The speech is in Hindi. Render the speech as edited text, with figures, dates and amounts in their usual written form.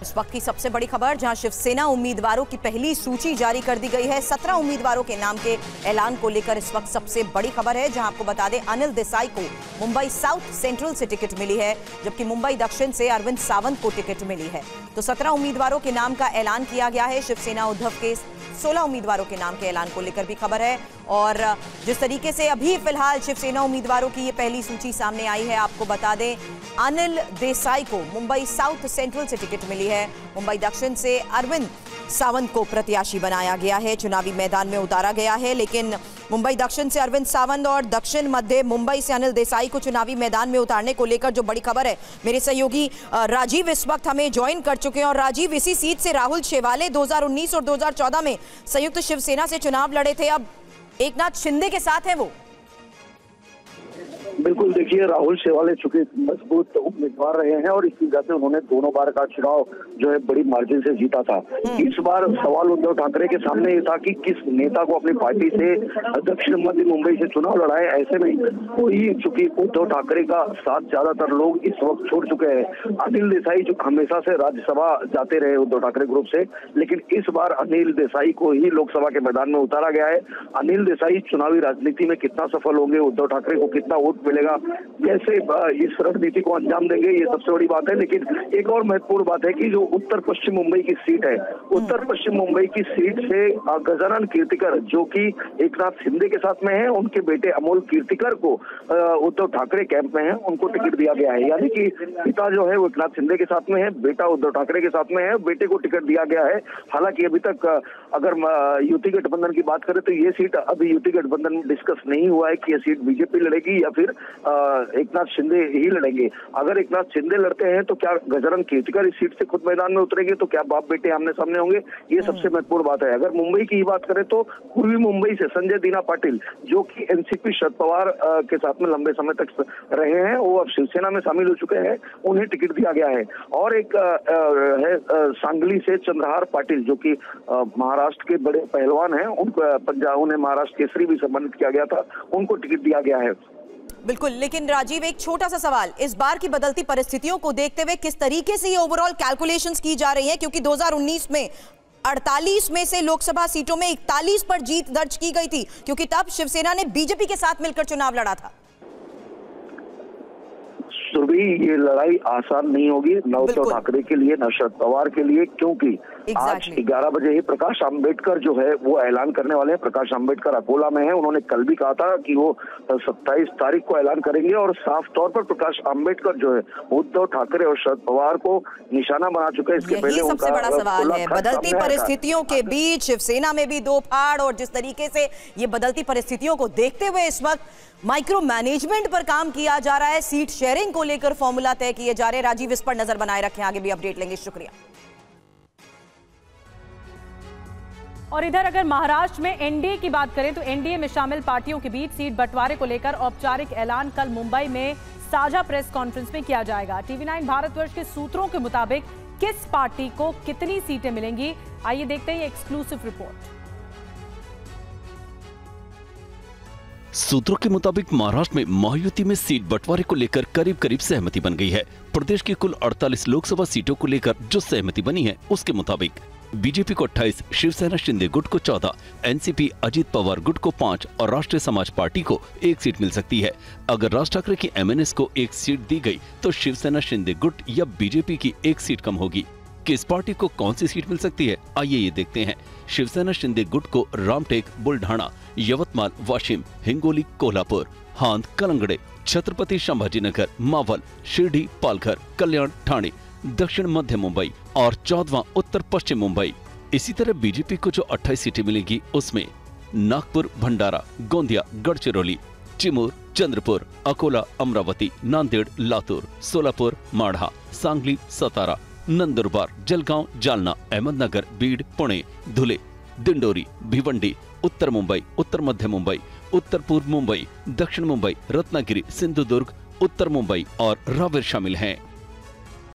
इस वक्त की सबसे बड़ी खबर, जहां शिवसेना उम्मीदवारों की पहली सूची जारी कर दी गई है। 17 उम्मीदवारों के नाम के ऐलान को लेकर इस वक्त सबसे बड़ी खबर है, जहां आपको बता दें अनिल देसाई को मुंबई साउथ सेंट्रल से टिकट मिली है, जबकि मुंबई दक्षिण से अरविंद सावंत को टिकट मिली है। तो 17 उम्मीदवारों के नाम का ऐलान किया गया है। शिवसेना उद्धव के 16 उम्मीदवारों के नाम के ऐलान को लेकर भी खबर है। और जिस तरीके से अभी फिलहाल शिवसेना उम्मीदवारों की ये पहली सूची सामने आई है, आपको बता दें अनिल देसाई को मुंबई साउथ सेंट्रल से टिकट मिली है, मुंबई दक्षिण से अरविंद सावंत को प्रत्याशी बनाया गया है, चुनावी मैदान में उतारा गया है। लेकिन मुंबई दक्षिण से अरविंद सावंत और दक्षिण मध्य मुंबई से अनिल देसाई को चुनावी मैदान में उतारने को लेकर जो बड़ी खबर है, मेरे सहयोगी राजीव इस वक्त हमें ज्वाइन कर चुके हैं। और राजीव, इसी सीट से राहुल शेवाले 2019 और 2014 में संयुक्त शिवसेना से चुनाव लड़े थे, अब एकनाथ शिंदे के साथ है वो। बिल्कुल, देखिए राहुल शेवाले चूंकि मजबूत उम्मीदवार रहे हैं और इसी वजह से उन्होंने दोनों बार का चुनाव जो है बड़ी मार्जिन से जीता था। इस बार सवाल उद्धव ठाकरे के सामने ये था कि किस नेता को अपनी पार्टी से दक्षिण मध्य मुंबई से चुनाव लड़ाए। ऐसे में कोई, चूंकि उद्धव ठाकरे का साथ ज्यादातर लोग इस वक्त छोड़ चुके हैं। अनिल देसाई जो हमेशा से राज्यसभा जाते रहे उद्धव ठाकरे ग्रुप से, लेकिन इस बार अनिल देसाई को ही लोकसभा के मैदान में उतारा गया है। अनिल देसाई चुनावी राजनीति में कितना सफल होंगे, उद्धव ठाकरे को कितना वोट मिलेगा, कैसे इस रणनीति को अंजाम देंगे, ये सबसे बड़ी बात है। लेकिन एक और महत्वपूर्ण बात है कि जो उत्तर पश्चिम मुंबई की सीट है, उत्तर पश्चिम मुंबई की सीट से गजानन कीर्तिकर जो कि एकनाथ शिंदे के साथ में है, उनके बेटे अमोल कीर्तिकर को उद्धव ठाकरे कैंप में है, उनको टिकट दिया गया है। यानी कि पिता जो है वो एकनाथ शिंदे के साथ में है, बेटा उद्धव ठाकरे के साथ में है, बेटे को टिकट दिया गया है। हालांकि अभी तक अगर युति गठबंधन की बात करें तो ये सीट अभी युति गठबंधन में डिस्कस नहीं हुआ है कि ये सीट बीजेपी लड़ेगी या फिर एकनाथ शिंदे ही लड़ेंगे। अगर एकनाथ शिंदे लड़ते हैं तो क्या गजानन कीर्तिकर इस सीट से खुद मैदान में उतरेंगे, तो क्या बाप बेटे आमने सामने होंगे, ये सबसे महत्वपूर्ण बात है। अगर मुंबई की ही बात करें तो पूर्वी मुंबई से संजय दीना पाटिल जो कि एनसीपी शरद पवार के साथ में लंबे समय तक रहे हैं, वो अब शिवसेना में शामिल हो चुके हैं, उन्हें टिकट दिया गया है। और एक है सांगली से चंद्रहार पाटिल जो कि महाराष्ट्र के बड़े पहलवान हैं, उनको पंजाब उन्हें महाराष्ट्र केसरी भी सम्मानित किया गया था, उनको टिकट दिया गया है। बिल्कुल, लेकिन राजीव एक छोटा सा सवाल, इस बार की बदलती परिस्थितियों को देखते हुए किस तरीके से ये ओवरऑल कैलकुलेशंस की जा रही है, क्योंकि 2019 में 48 में से लोकसभा सीटों में 41 पर जीत दर्ज की गई थी, क्योंकि तब शिवसेना ने बीजेपी के साथ मिलकर चुनाव लड़ा था। सुरभि, ये लड़ाई आसान नहीं होगी, न उद्धव ठाकरे के लिए न शरद पवार के लिए, क्योंकि आज 11 बजे ही प्रकाश आंबेडकर जो है वो ऐलान करने वाले हैं। प्रकाश आंबेडकर अकोला में है, उन्होंने कल भी कहा था कि वो 27 तारीख को ऐलान करेंगे और साफ तौर पर प्रकाश आंबेडकर जो है उद्धव ठाकरे और शरद पवार को निशाना बना चुके हैं। इसके पहले सबसे बड़ा सवाल है, बदलती परिस्थितियों के बीच शिवसेना में भी दो फाड़, और जिस तरीके से ये बदलती परिस्थितियों को देखते हुए इस वक्त माइक्रो मैनेजमेंट पर काम किया जा रहा है, सीट शेयरिंग को लेकर फॉर्मूला तय किए जा रहे हैं। राजीव, इस पर नजर बनाए रखें, आगे भी अपडेट लेंगे। शुक्रिया। और इधर अगर महाराष्ट्र में एनडीए की बात करें तो एनडीए में शामिल पार्टियों के बीच सीट बंटवारे को लेकर औपचारिक ऐलान कल मुंबई में साझा प्रेस कॉन्फ्रेंस में किया जाएगा। टीवी9 भारतवर्ष के सूत्रों के मुताबिक किस पार्टी को कितनी सीटें मिलेंगी, आइए देखते हैं ये एक्सक्लूसिव रिपोर्ट। सूत्रों के मुताबिक महाराष्ट्र में महायुति में सीट बंटवारे को लेकर करीब करीब सहमति बन गई है। प्रदेश की कुल 48 लोकसभा सीटों को लेकर जो सहमति बनी है उसके मुताबिक बीजेपी को 28, शिवसेना शिंदे गुट को 14, एनसीपी अजित पवार गुट को 5 और राष्ट्रीय समाज पार्टी को 1 सीट मिल सकती है। अगर राज ठाकरे की एमएनएस को 1 सीट दी गई तो शिवसेना शिंदे गुट या बीजेपी की 1 सीट कम होगी। किस पार्टी को कौन सी सीट मिल सकती है, आइए ये देखते हैं। शिवसेना शिंदे गुट को रामटेक, बुलढाणा, यवतमाल, वाशिम, हिंगोली, कोल्हापुर, हांद, कलंगड़े, छत्रपति संभाजीनगर, मावल, शिर्डी, पालघर, कल्याण, ठाणे, दक्षिण मध्य मुंबई और 14वां उत्तर पश्चिम मुंबई। इसी तरह बीजेपी को जो 28 सीटें मिलेंगी उसमें नागपुर, भंडारा, गोंदिया, गढ़चिरौली, चिमूर, चंद्रपुर, अकोला, अमरावती, नांदेड़, लातूर, सोलापुर, माढ़ा, सांगली, सतारा, नंदुरबार, जलगांव, जालना, अहमदनगर, बीड, पुणे, धुले, दिंडोरी, भिवंडी, उत्तर मुंबई, उत्तर मध्य मुंबई, उत्तर पूर्व मुंबई, दक्षिण मुंबई, रत्नागिरी, सिंधुदुर्ग, उत्तर मुंबई और रावेर शामिल हैं।